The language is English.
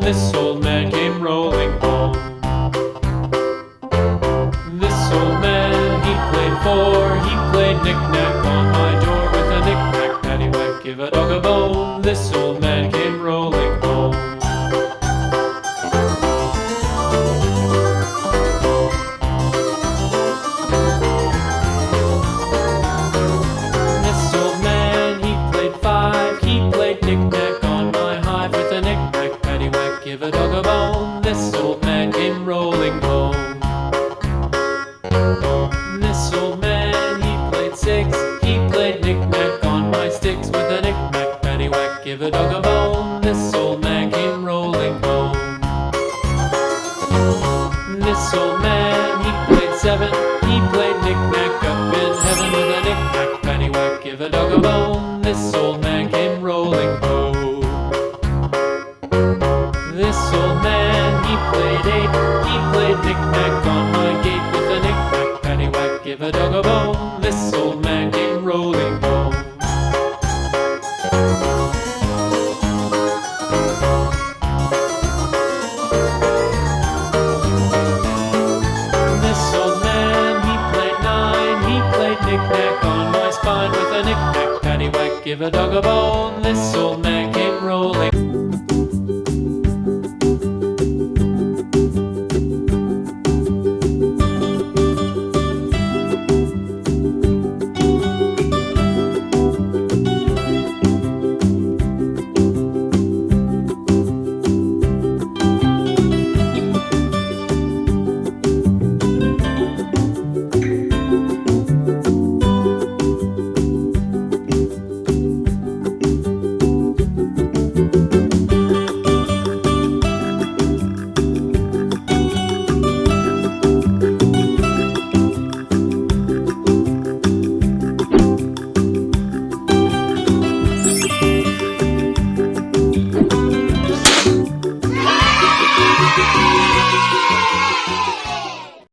this old man came rolling home. This old man, he played knick-knack on my door with a knick-knack, paddywhack, give a dog a bone. This old man came rolling home. This old man, he played five, he played knick-knack on my hive with a knick-knack, paddywhack, give a dog a bone. This old man came rolling home. This old man, he played six, he played knick-knack on my sticks with a knick-knack, paddywhack, give a dog a bone. This old man came rolling home. This old man, he played seven, he played knick-knack up in heaven with a knick-knack, paddywhack, give a dog a bone. This old man came rolling home. This old man, he played eight, he played knick-knack on my gate with a knick-knack, paddywhack, give a dog a bone. This old man came rolling home. This old man, he played nine, he played knick-knack on my spine with a knick-knack, paddywhack, give a dog a bone.